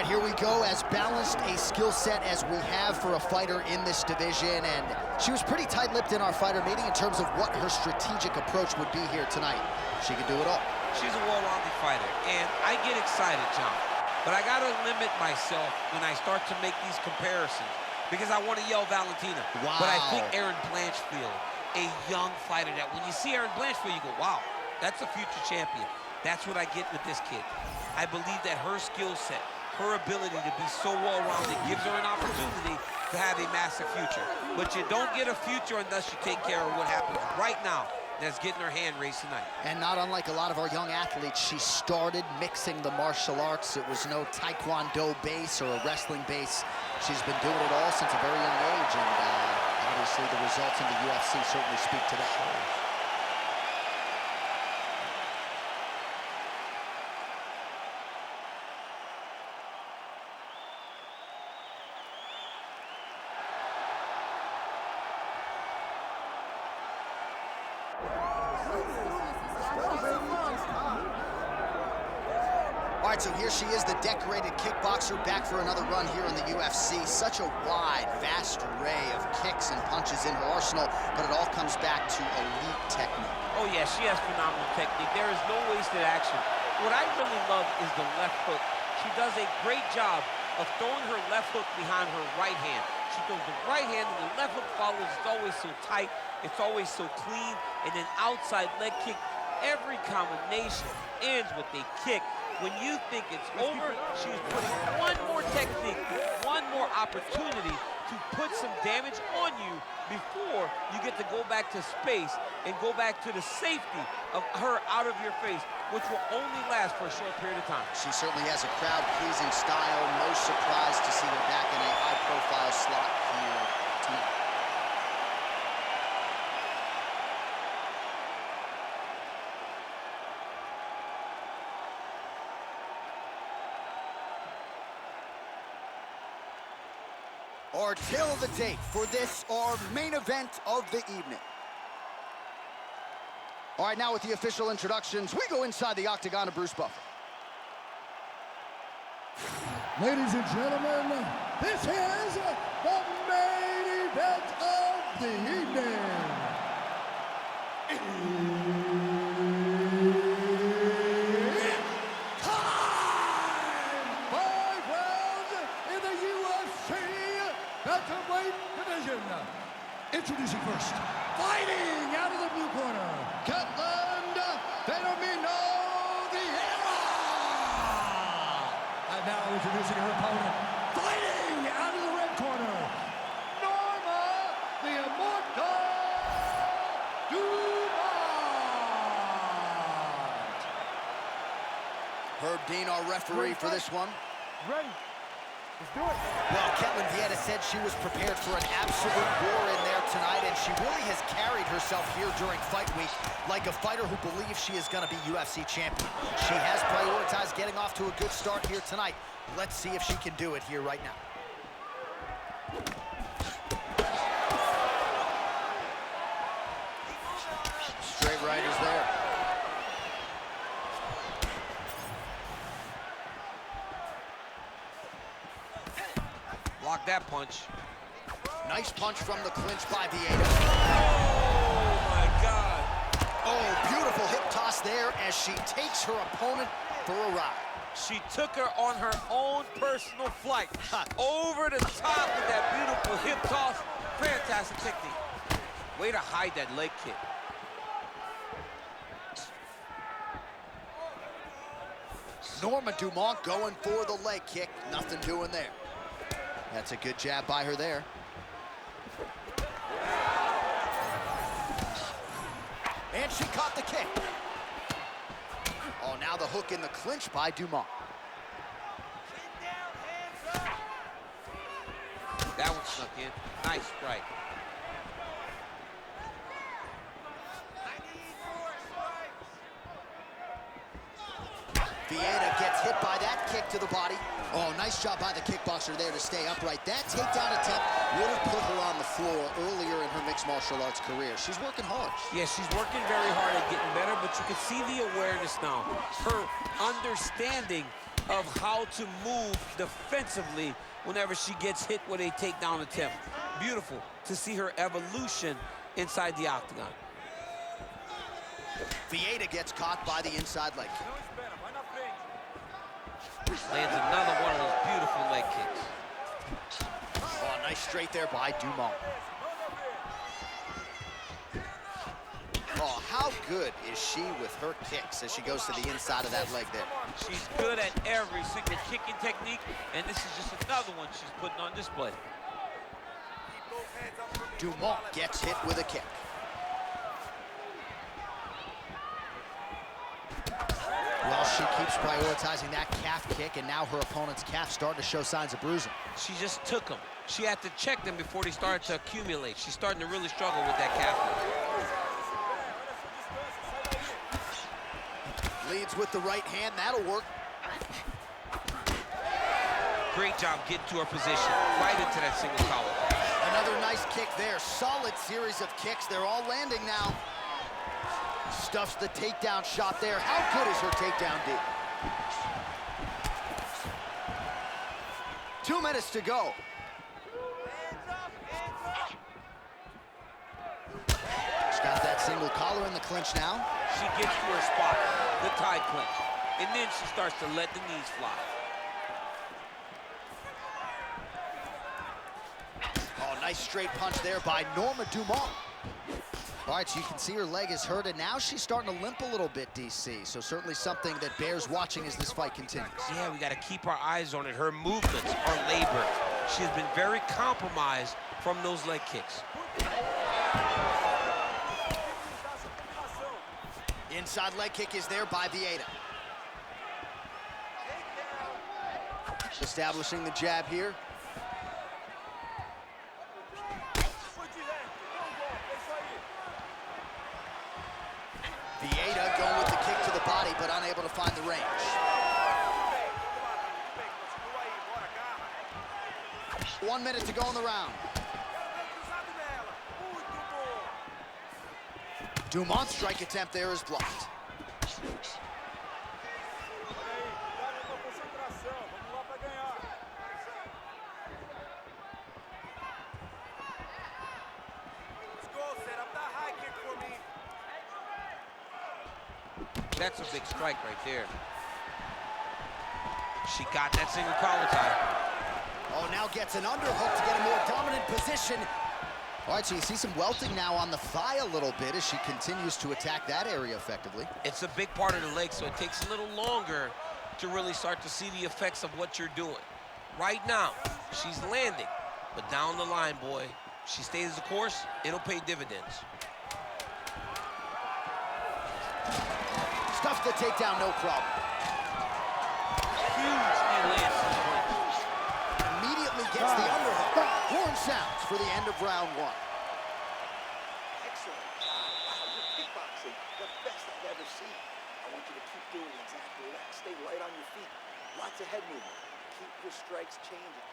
here we go, as balanced a skill set as we have for a fighter in this division, and she was pretty tight-lipped in our fighter meeting in terms of what her strategic approach would be here tonight. She can do it all. She's a well-rounded fighter, and I get excited, John, but I gotta limit myself when I start to make these comparisons because I want to yell Valentina. Wow. But I think Erin Blanchfield, a young fighter, that when you see Erin Blanchfield, you go, wow, that's a future champion. That's what I get with this kid. I believe that her skill set, her ability to be so well-rounded gives her an opportunity to have a massive future. But you don't get a future unless you take care of what happens right now. That's getting her hand raised tonight. And not unlike a lot of our young athletes, she started mixing the martial arts. It was no Taekwondo base or a wrestling base. She's been doing it all since a very young age, and obviously the results in the UFC certainly speak to that. All right, so here she is, the decorated kickboxer, back for another run here in the UFC. Such a wide, vast array of kicks and punches in her arsenal, but it all comes back to elite technique. Oh, yeah, she has phenomenal technique. There is no wasted action. What I really love is the left hook. She does a great job of throwing her left hook behind her right hand. She throws the right hand and the left hook follows. It's always so tight. It's always so clean. And then outside leg kick. Every combination ends with a kick. When you think it's over, she's putting one more technique, one more opportunity to put some damage on you before you get to go back to space and go back to the safety of her out of your face, which will only last for a short period of time. She certainly has a crowd-pleasing style. No surprise to see her back in a high-profile slot here tonight. Our tale of the tape for this, our main event of the evening. All right, now with the official introductions, we go inside the octagon of Bruce Buffer. Ladies and gentlemen, this is the main event of the evening. Introducing first, fighting out of the blue corner, Ketlen Vieira. And now introducing her opponent, fighting out of the red corner, Norma the Immortal Dumont. Herb Dean, our referee for this one. Ready. Let's do it. Well, Ketlen Vieira said she was prepared for an absolute war in there tonight, and she really has carried herself here during fight week like a fighter who believes she is going to be UFC champion. She has prioritized getting off to a good start here tonight. Let's see if she can do it here right now. Straight right is there. Block that punch. Nice punch from the clinch by Vieira. Oh, my God. Oh, beautiful hip toss there as she takes her opponent for a ride. She took her on her own personal flight. Over the top with that beautiful hip toss. Fantastic technique. Way to hide that leg kick. Norma Dumont going for the leg kick. Nothing doing there. That's a good jab by her there. And she caught the kick. Oh, now the hook in the clinch by Dumont. That one snuck in. Nice strike. Vieira gets hit by that kick to the body. Oh, nice job by the kickboxer there to stay upright. That takedown attempt would have put her on the floor earlier in her mixed martial arts career. She's working hard. Yeah, she's working very hard at getting better, but you can see the awareness now. Her understanding of how to move defensively whenever she gets hit with a takedown attempt. Beautiful to see her evolution inside the octagon. Vieira gets caught by the inside leg kick. Lands another one of those beautiful leg kicks. Oh, nice straight there by Dumont. Oh, how good is she with her kicks as she goes to the inside of that leg there? She's good at every single kicking technique, and this is just another one she's putting on display. Dumont gets hit with a kick. Well, she keeps prioritizing that calf kick, and now her opponent's calf starting to show signs of bruising. She just took them. She had to check them before they started to accumulate. She's starting to really struggle with that calf kick. Leads with the right hand, that'll work. Great job getting to her position, right into that single collar. Another nice kick there. Solid series of kicks. They're all landing now. Stuffs the takedown shot there. How good is her takedown D? 2 minutes to go. She's got that single collar in the clinch now. She gets to her spot, the tie clinch, and then she starts to let the knees fly. Oh, nice straight punch there by Norma Dumont. All right, so you can see her leg is hurt, and now she's starting to limp a little bit, DC. So certainly something that bears watching as this fight continues. Yeah, we got to keep our eyes on it. Her movements are labored. She has been very compromised from those leg kicks. Inside leg kick is there by Vieira. Establishing the jab here. Vieira going with the kick to the body, but unable to find the range. One minute to go in the round. Dumont's strike attempt there is blocked. That's a big strike right there. She got that single collar tie. Oh, now gets an underhook to get a more dominant position. All right, so you see some welting now on the thigh a little bit as she continues to attack that area effectively. It's a big part of the leg, so it takes a little longer to really start to see the effects of what you're doing. Right now, she's landing, but down the line, boy, she stays the course, it'll pay dividends. Stuffs the takedown, no problem. Huge knee lands. Immediately gets the underhook. Horn sounds for the end of round one. Excellent job. Wow, your kickboxing, the best I've ever seen. I want you to keep doing exactly that. Stay light on your feet. Lots of head movement. Keep your strikes changing.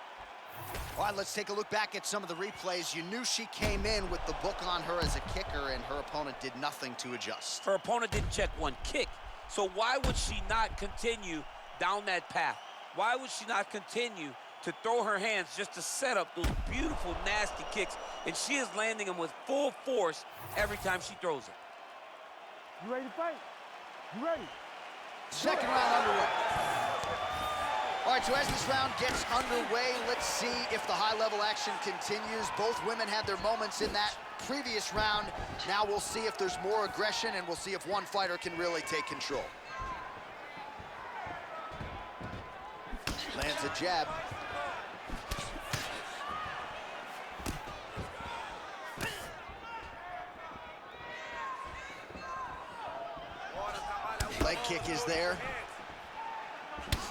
All right, let's take a look back at some of the replays. You knew she came in with the book on her as a kicker, and her opponent did nothing to adjust. Her opponent didn't check one kick, so why would she not continue down that path? Why would she not continue to throw her hands just to set up those beautiful, nasty kicks? And she is landing them with full force every time she throws it. You ready to fight? You ready? Second round underway. All right, so as this round gets underway, let's see if the high-level action continues. Both women had their moments in that previous round. Now we'll see if there's more aggression, and we'll see if one fighter can really take control. Lands a jab. Leg kick is there.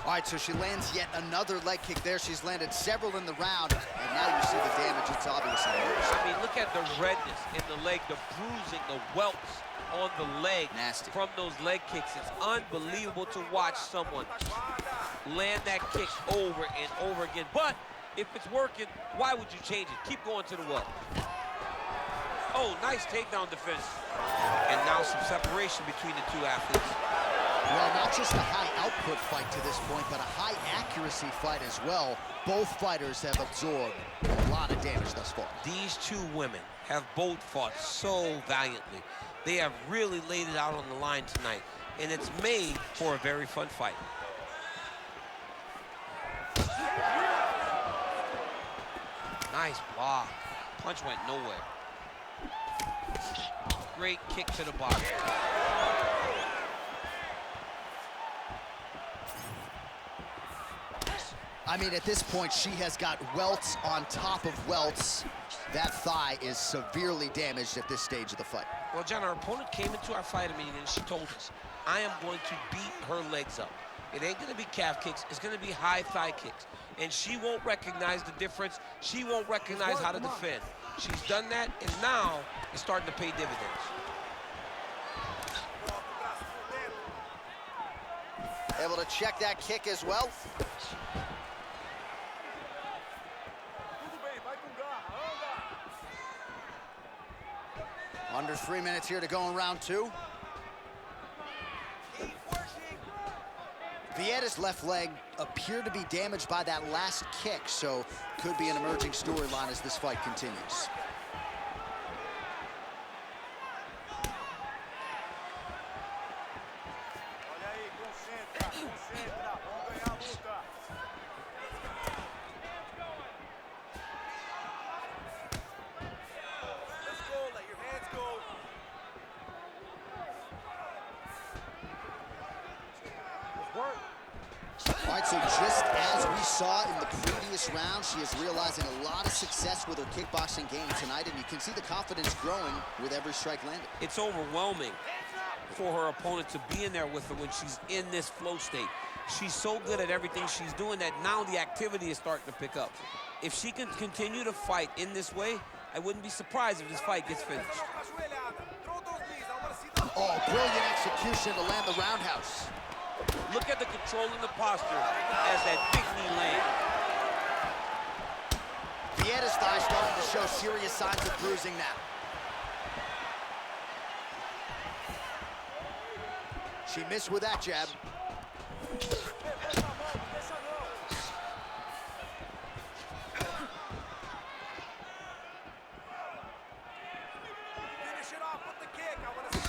All right, so she lands yet another leg kick there. She's landed several in the round, and now you see the damage. It's obvious. I mean, look at the redness in the leg, the bruising, the welts on the leg. Nasty. From those leg kicks. It's unbelievable to watch someone land that kick over and over again. But if it's working, why would you change it? Keep going to the well. Oh, nice takedown defense. And now some separation between the two athletes. Well, not just a high-output fight to this point, but a high-accuracy fight as well. Both fighters have absorbed a lot of damage thus far. These two women have both fought so valiantly. They have really laid it out on the line tonight, and it's made for a very fun fight. Nice block. Punch went nowhere. Great kick to the body. I mean, at this point, she has got welts on top of welts. That thigh is severely damaged at this stage of the fight. Well, John, our opponent came into our fighting meeting and she told us, I am going to beat her legs up. It ain't gonna be calf kicks, it's gonna be high thigh kicks. And she won't recognize the difference. She won't recognize how to defend. She's done that, and now it's starting to pay dividends. Able to check that kick as well. Under 3 minutes here to go in round 2. Vieira's left leg appeared to be damaged by that last kick, so could be an emerging storyline as this fight continues. All right, so just as we saw in the previous round, she is realizing a lot of success with her kickboxing game tonight, and you can see the confidence growing with every strike landed. It's overwhelming for her opponent to be in there with her when she's in this flow state. She's so good at everything she's doing that now the activity is starting to pick up. If she can continue to fight in this way, I wouldn't be surprised if this fight gets finished. Oh, brilliant execution to land the roundhouse. Look at the control and the posture as that big knee lands. Vieira's thigh starting to show serious signs of bruising now. She missed with that jab. 'em.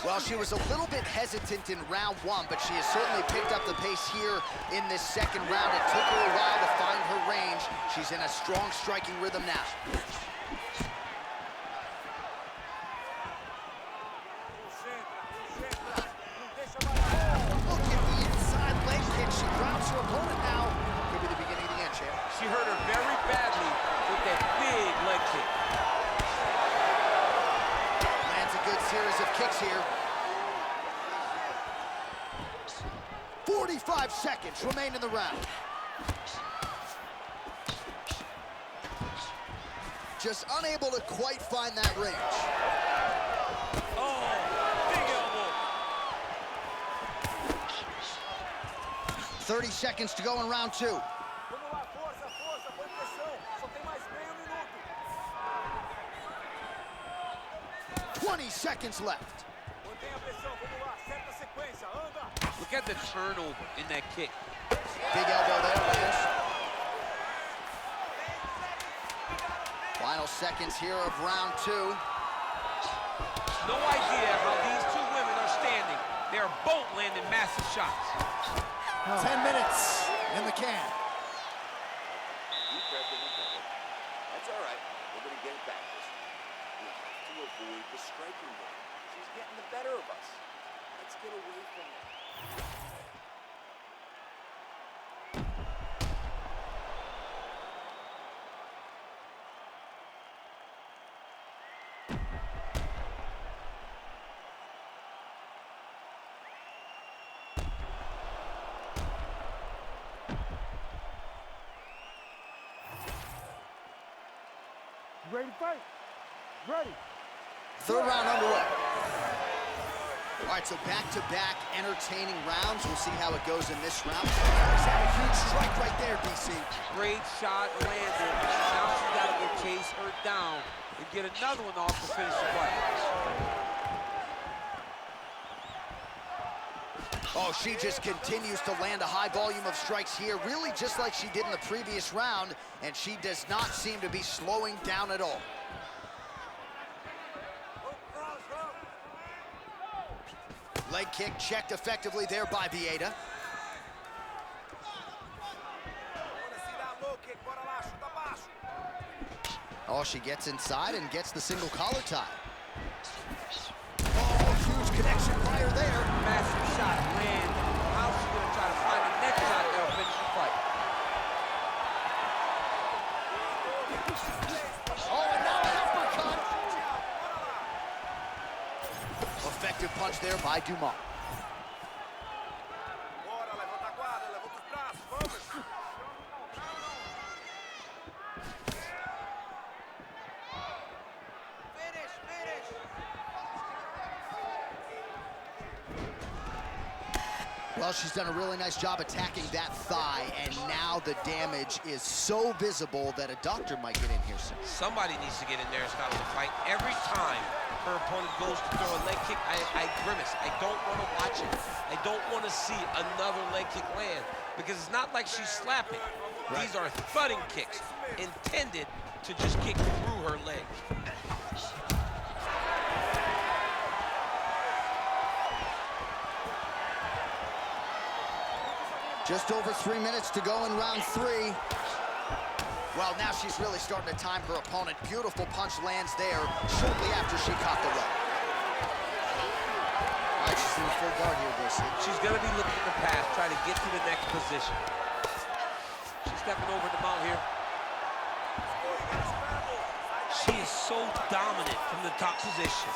Well, she was a little bit hesitant in round 1, but she has certainly picked up the pace here in this second round. It took her a while to find her range. She's in a strong striking rhythm now. Look at the inside leg kick. She drops her opponent now. Could be the beginning of the end, champ. She hurt her very badly with that big leg kick. Lands a good series of kicks here. 45 seconds remain in the round. Just unable to quite find that range. Oh, big elbow. 30 seconds to go in round 2. 20 seconds left. Look at the turnover in that kick. Big elbow there, Lance. Final seconds here of round 2. No idea how these two women are standing. They're both landing massive shots. 10 minutes in the can. That's all right. We're going to get it back this time. We have to avoid the striking game. She's getting the better of us. Let's get away from her. You ready to fight? Ready. Third round underway. All right, so back-to-back entertaining rounds. We'll see how it goes in this round. She's had a huge strike right there, BC. Great shot landed. Now she's got to go chase her down and get another one off to finish the fight. Oh, she just continues to land a high volume of strikes here, really just like she did in the previous round, and she does not seem to be slowing down at all. Leg kick checked effectively there by Vieira. Oh, she gets inside and gets the single collar tie. Oh, huge connection fire there. Massive shot land. How's she gonna try to find the next shot that'll finish the fight? Oh, and now an uppercut. Effective punch there by Dumont. Well, she's done a really nice job attacking that thigh, and now the damage is so visible that a doctor might get in here soon. Somebody needs to get in there and stop the fight. Every time her opponent goes to throw a leg kick, I grimace. I don't want to watch it. I don't want to see another leg kick land, because it's not like she's slapping. Right. These are thudding kicks intended to just kick through her leg. Just over 3 minutes to go in round 3. Well, now she's really starting to time her opponent. Beautiful punch lands there shortly after she caught the leg. All right, she's in full guard here, Gracie. She's going to be looking to pass, try to get to the next position. She's stepping over the mount here. She is so dominant from the top position.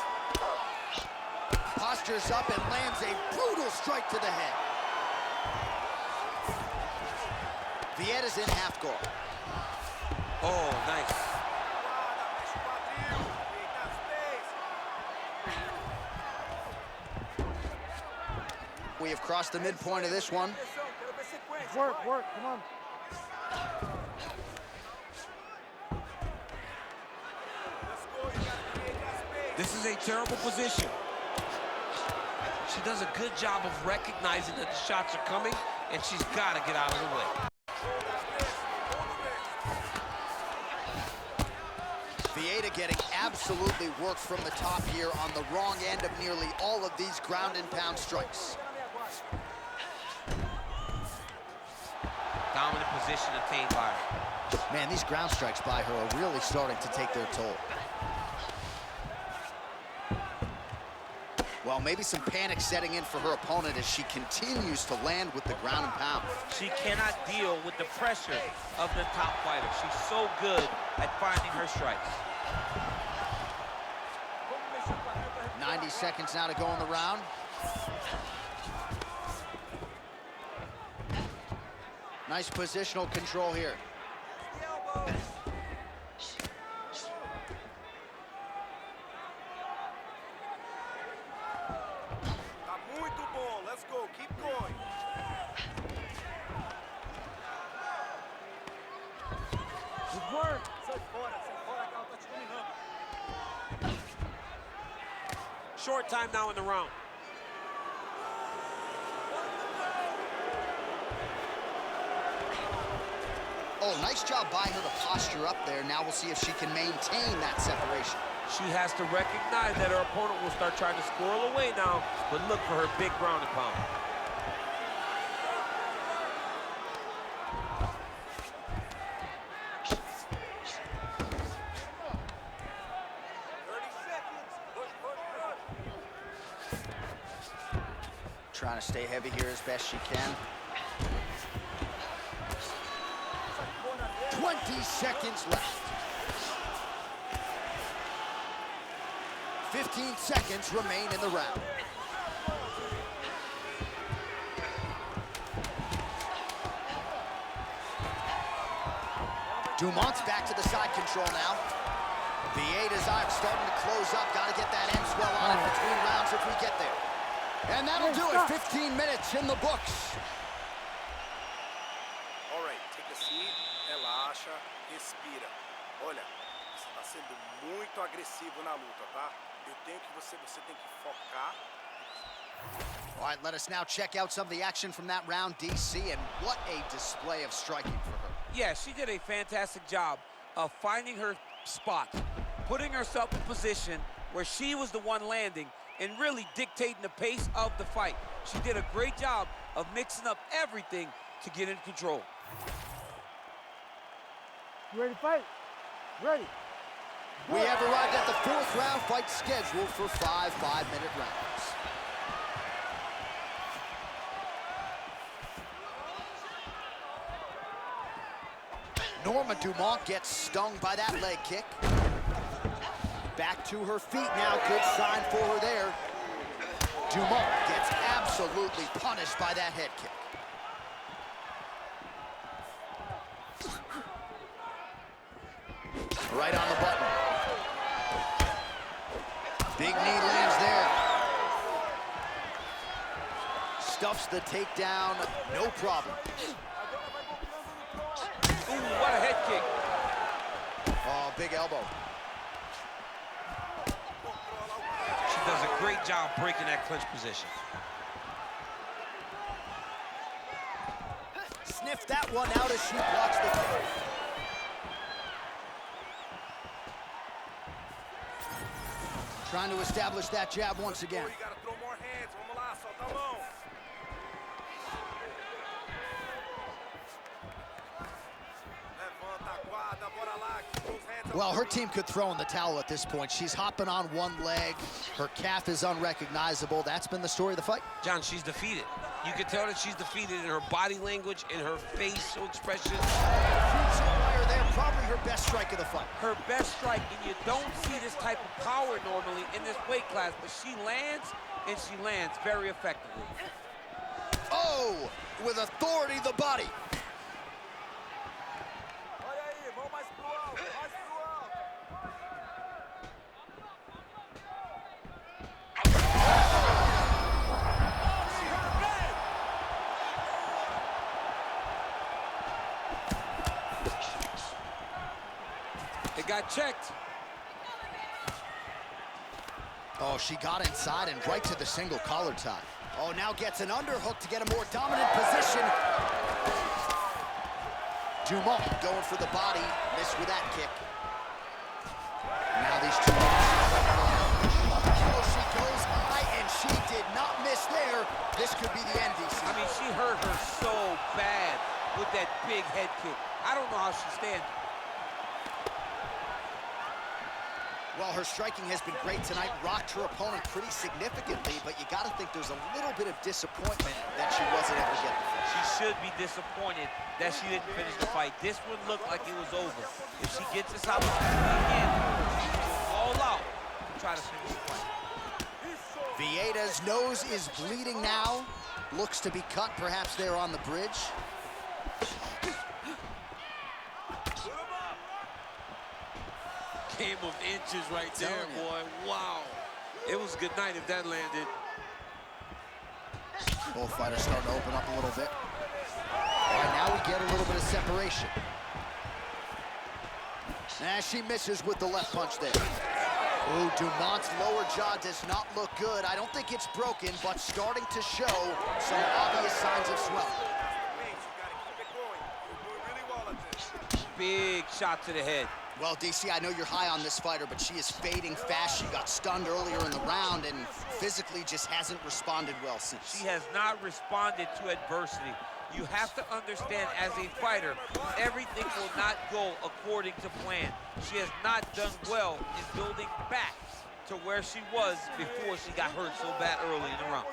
Postures up and lands a brutal strike to the head. Vieira's in half guard. Oh, nice. We have crossed the midpoint of this one. Work, come on. This is a terrible position. She does a good job of recognizing that the shots are coming, and she's got to get out of the way. Vieira getting absolutely worked from the top here on the wrong end of nearly all of these ground and pound strikes. Dominant position attained by her. Man, these ground strikes by her are really starting to take their toll. Well, maybe some panic setting in for her opponent as she continues to land with the ground and pound. She cannot deal with the pressure of the top fighter. She's so good at finding her strikes. 90 seconds now to go in the round. Nice positional control here. Let's go, keep going. Good work. Short time now in the round. Oh, nice job by her to posture up there. Now we'll see if she can maintain that separation. She has to recognize that her opponent will start trying to squirrel away now, but look for her big ground and pound. Trying to stay heavy here as best she can. 20 seconds left. 15 seconds remain in the round. Dumont's back to the side control now. Vieira's arm starting to close up. Got to get that end swell on it between rounds if we get there. And that'll do it. 15 minutes in the books. All right, take a seat, relaxa, respira. Olha, você está sendo muito agressivo na luta, tá? Eu tenho que você tem que focar. All right, let us now check out some of the action from that round, DC, and what a display of striking for her. Yeah, she did a fantastic job of finding her spot, putting herself in position where she was the one landing and really dictating the pace of the fight. She did a great job of mixing up everything to get in control. You ready to fight? Ready. We have arrived at the 4th round fight scheduled for 5 5-minute rounds. Norma Dumont gets stung by that leg kick. Back to her feet now, good sign for her there. Dumont gets absolutely punished by that head kick. Right on the button. Big knee lands there. Stuffs the takedown, no problem. Ooh, what a head kick. Oh, big elbow. She does a great job breaking that clinch position. Sniff that one out as she blocks the kick. Trying to establish that jab once again. You gotta throw more hands. Vamos lá, solta a mão. Levanta a guarda, bora lá. Keep those hands up. Well, her team could throw in the towel at this point. She's hopping on one leg. Her calf is unrecognizable. That's been the story of the fight. John, she's defeated. You can tell that she's defeated in her body language, in her facial expression. Huge wire there, probably her best strike of the fight. Her best strike, and you don't see this type of power normally in this weight class, but she lands, and she lands very effectively. Oh, with authority, the body. Olha aí, vamos mais pro alto, mais pro alto. It got checked. Oh, she got inside and right to the single collar tie. Oh, now gets an underhook to get a more dominant position. Dumont going for the body, missed with that kick. Now these two. Oh, she goes high and she did not miss there. This could be the end, DC. I mean, she hurt her so bad with that big head kick. I don't know how she stands. Well, her striking has been great tonight, rocked her opponent pretty significantly, but you got to think there's a little bit of disappointment that she wasn't able to get the finish. She should be disappointed that she didn't finish the fight. This one looked like it was over. If she gets this opportunity again, she's all out to try to finish the fight. Vieira's nose is bleeding now. Looks to be cut, perhaps there on the bridge. Game of inches right there, boy. Wow. It was good night if that landed. Both fighters starting to open up a little bit. All right, now we get a little bit of separation. And she misses with the left punch there. Ooh, Dumont's lower jaw does not look good. I don't think it's broken, but starting to show some obvious signs of swelling. Big shot to the head. Well, DC, I know you're high on this fighter, but she is fading fast. She got stunned earlier in the round and physically just hasn't responded well since. She has not responded to adversity. You have to understand, as a fighter, everything will not go according to plan. She has not done well in building back to where she was before she got hurt so bad early in the round.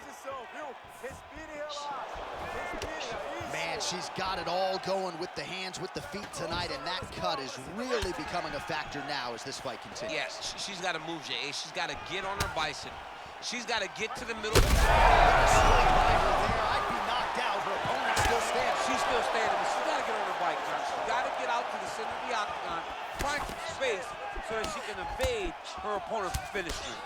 Man, she's got it all going with the hands, with the feet tonight, and that cut is really becoming a factor now as this fight continues. Yes, she's got to move, Jay. She's got to get on her bicycle. She's got to get to the middle. I'd be knocked out. Her opponent's still standing. She's still standing, but she's got to get on her bike, John. She's got to get out to the center of the octagon, find some space so that she can evade her opponent from finishing.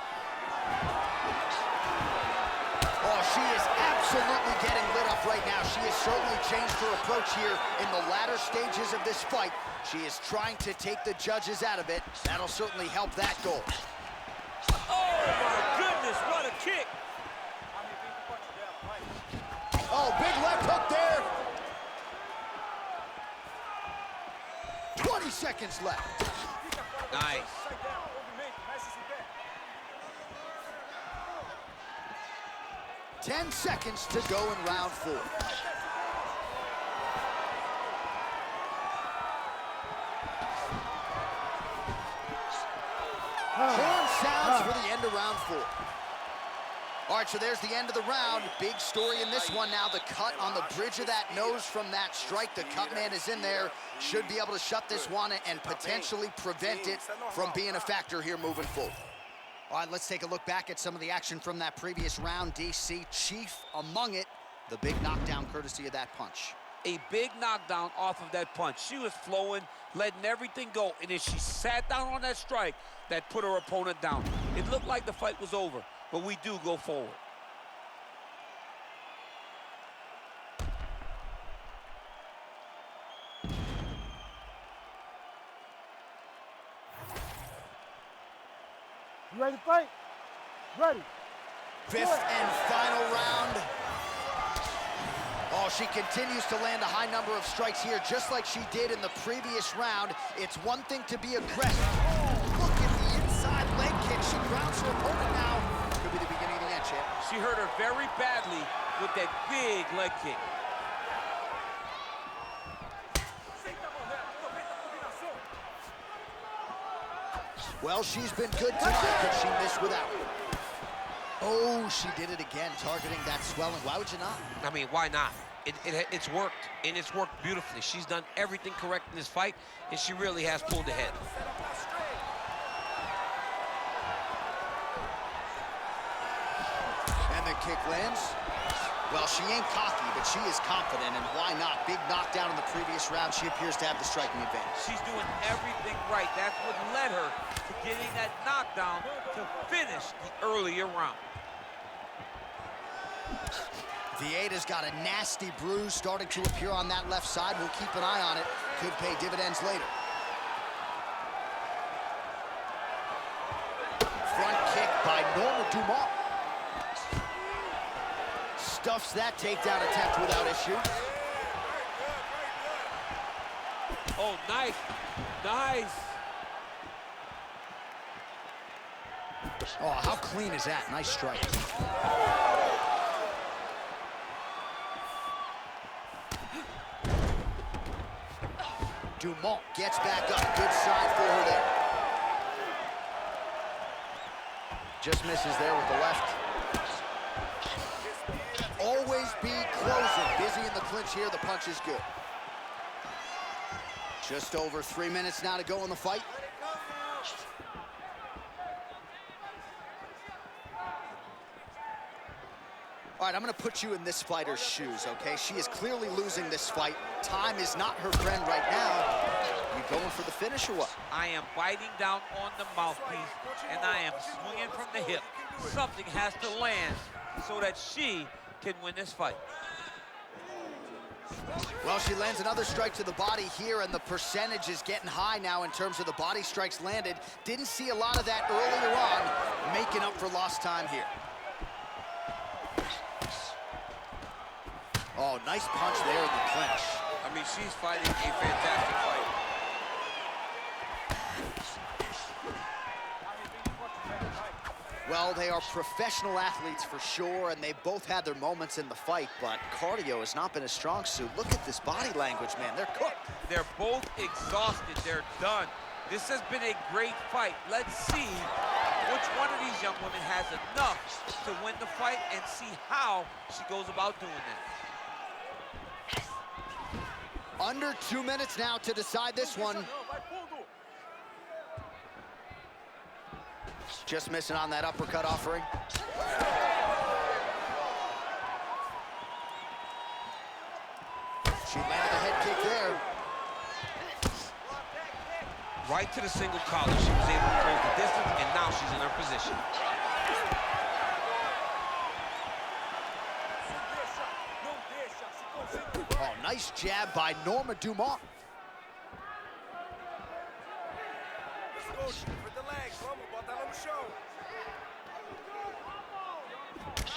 Oh, she is absolutely getting lit up right now. She has certainly changed her approach here in the latter stages of this fight. She is trying to take the judges out of it. That'll certainly help that goal. Oh, my goodness, what a kick. 20 seconds left. Nice. 10 seconds to go in round 4. Horn sounds for the end of round 4. All right, so there's the end of the round. Big story in this one now. The cut on the bridge of that nose from that strike. The cut man is in there. Should be able to shut this one and potentially prevent it from being a factor here moving forward. All right, let's take a look back at some of the action from that previous round, DC. Chief among it, the big knockdown courtesy of that punch. A big knockdown off of that punch. She was flowing, letting everything go, and then she sat down on that strike that put her opponent down. It looked like the fight was over, but we do go forward. You ready to fight? Ready. Fifth and final round. Oh, she continues to land a high number of strikes here, just like she did in the previous round. It's one thing to be aggressive. Oh, look at the inside leg kick. She grounds her opponent now. Could be the beginning of the end, champ. She hurt her very badly with that big leg kick. Well, she's been good tonight, but she missed without it. Oh, she did it again, targeting that swelling. Why would you not? I mean, why not? It's worked, and it's worked beautifully. She's done everything correct in this fight, and she really has pulled ahead. And the kick lands. Well, she ain't cocky, but she is confident, and why not? Big knockdown in the previous round. She appears to have the striking advantage. She's doing everything right. That's what led her to getting that knockdown to finish the earlier round. Vieira's got a nasty bruise starting to appear on that left side. We'll keep an eye on it. Could pay dividends later. Front kick by Norma Dumont. Stuffs that takedown attempt without issue. Oh, nice. Nice. Oh, how clean is that? Nice strike. Dumont gets back up. Good side for her there. Just misses there with the left. Always be closing. Busy in the clinch here. The punch is good. Just over 3 minutes now to go in the fight. All right, I'm going to put you in this fighter's shoes, okay? She is clearly losing this fight. Time is not her friend right now. You going for the finish or what? I am biting down on the mouthpiece, and I am swinging from the hip. Something has to land so that she can win this fight. Well, she lands another strike to the body here, and the percentage is getting high now in terms of the body strikes landed. Didn't see a lot of that earlier on, making up for lost time here. Oh, nice punch there in the clinch. I mean, she's fighting a fantastic fight. Well, they are professional athletes for sure, and they both had their moments in the fight, but cardio has not been a strong suit. Look at this body language, man. They're cooked. They're both exhausted. They're done. This has been a great fight. Let's see which one of these young women has enough to win the fight and see how she goes about doing that. Under 2 minutes now to decide this one. Just missing on that uppercut offering. She landed the head kick there. Right to the single collar. She was able to close the distance, and now she's in her position. Oh, nice jab by Norma Dumont.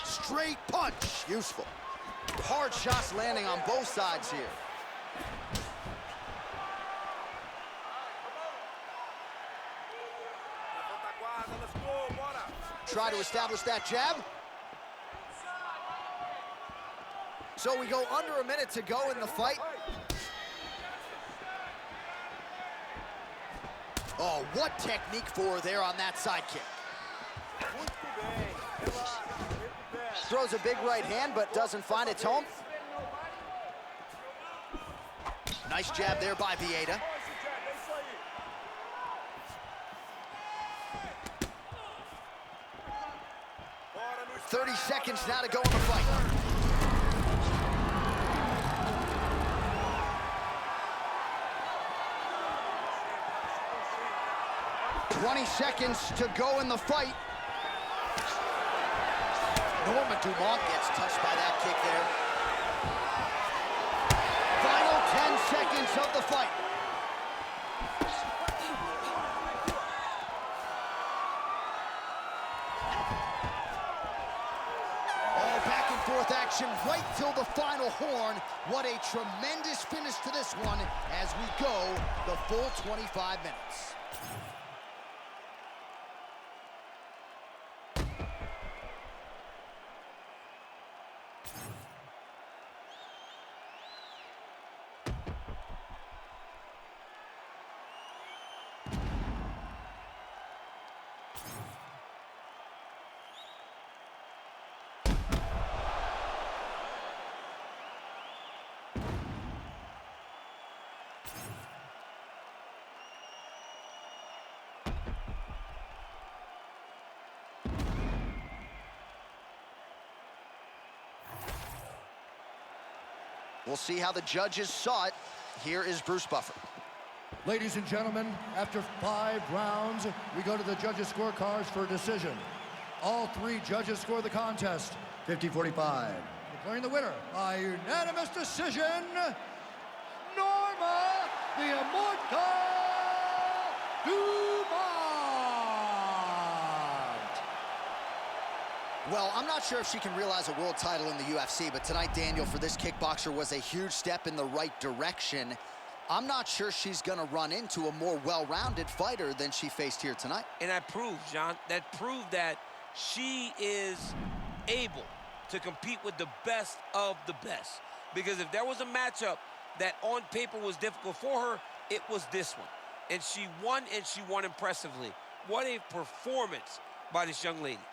Straight punch, useful. Hard shots landing on both sides here. try to establish that jab. So we go under a minute to go in the fight. Oh, what technique for her there on that side kick. Throws a big right hand, but doesn't find its home. Nice jab there by Vieira. "30 seconds now to go in the fight. "20 seconds to go in the fight. Norma Dumont gets touched by that kick there. Final 10 seconds of the fight. Oh, back and forth action right till the final horn. What a tremendous finish to this one as we go the full 25 minutes. We'll see how the judges saw it. Here is Bruce Buffer. Ladies and gentlemen, after 5 rounds, we go to the judges' scorecards for a decision. All 3 judges score the contest 50-45. Declaring the winner by unanimous decision, Norma the Immortal Dumont. Well, I'm not sure if she can realize a world title in the UFC, but tonight, Daniel, for this kickboxer was a huge step in the right direction. I'm not sure she's gonna run into a more well-rounded fighter than she faced here tonight. And that proves, John, that proved that she is able to compete with the best of the best. Because if there was a matchup that on paper was difficult for her, it was this one. And she won impressively. What a performance by this young lady.